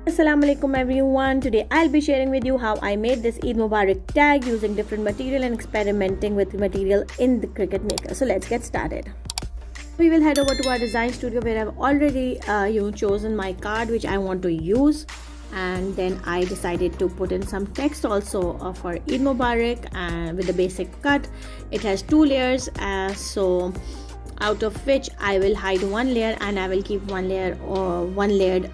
Assalamualaikum everyone. Today I'll be sharing with you how I made this Eid Mubarak tag using different material and experimenting with material in the Cricut Maker. So let's get started. We will head over to our design studio where I've already chosen my card which I want to use, and then I decided to put in some text also for Eid Mubarak with the basic cut. It has two layers, so out of which I will hide one layer and I will keep one layer or one layered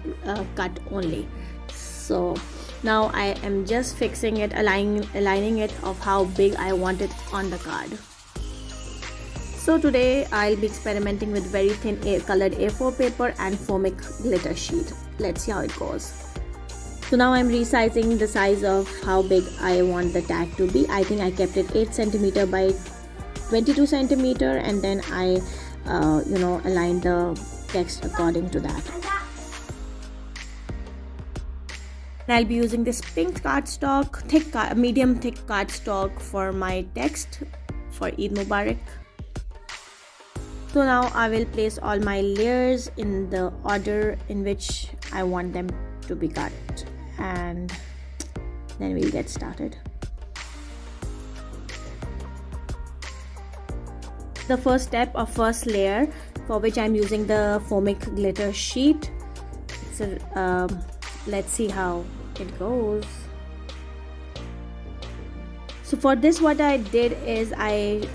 cut only. So now I am just fixing it, aligning it of how big I want it on the card. So today I'll be experimenting with very thin colored A4 paper and foamic glitter sheet. Let's see how it goes. So now I'm resizing the size of how big I want the tag to be. I think I kept it 8 cm by 22 cm, and then I aligned the text according to that. And I'll be using this pink cardstock, medium thick cardstock for my text for Eid Mubarak. So now I will place all my layers in the order in which I want them to be cut, and then we'll get started. The first step or first layer, for which I'm using the foamic glitter sheet. So let's see how it goes. So for this, what I did is I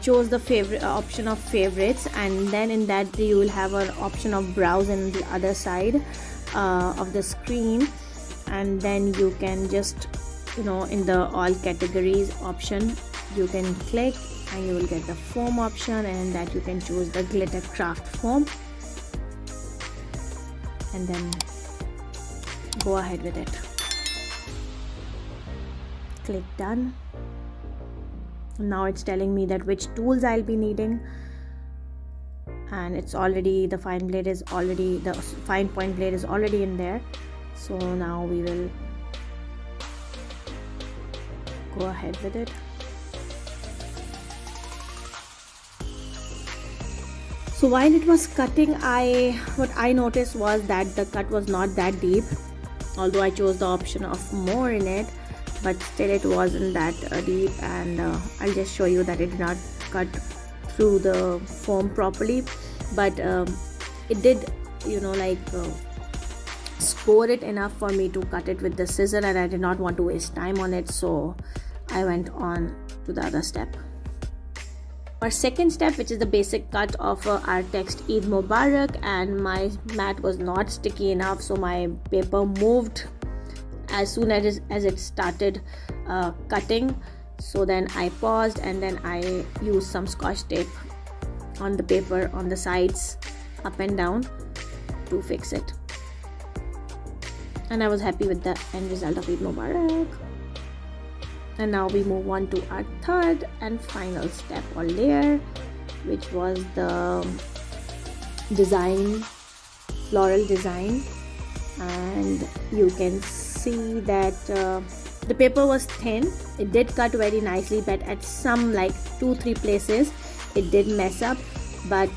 chose the favorite option of favorites, and then in that you will have an option of browse in the other side of the screen, and then you can just in the all categories option you can click and you will get the foam option, and in that you can choose the glitter craft foam and then go ahead with it. Click done. Now it's telling me that which tools I'll be needing, and it's already the fine point blade is already in there. So now we will go ahead with it. So while it was cutting, what I noticed was that the cut was not that deep, although I chose the option of more in it, but still it wasn't that deep, and I'll just show you that it did not cut through the foam properly, but it did score it enough for me to cut it with the scissor, and I did not want to waste time on it, so I went on to the other step. Our second step, which is the basic cut of our text Eid Mubarak, and my mat was not sticky enough, so my paper moved as soon as it started cutting. So then I paused, and then I used some scotch tape on the paper on the sides up and down to fix it, and I was happy with the end result of Eid Mubarak. And now we move on to our third and final step or layer, which was the floral design, and you can see that the paper was thin. It did cut very nicely, but at some 2-3 places it did mess up, but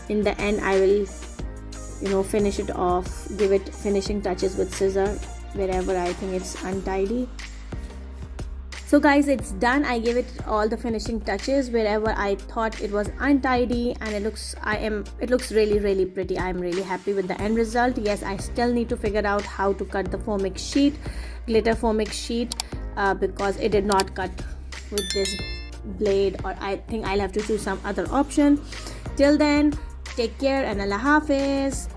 in the end I will finish it off, give it finishing touches with scissor wherever I think it's untidy. So guys, it's done. I gave it all the finishing touches wherever I thought it was untidy, and it looks really pretty. I'm really happy with the end result. Yes, I still need to figure out how to cut the glitter foamic sheet, because it did not cut with this blade, or I think I'll have to choose some other option. Till then, take care and Allah Hafiz.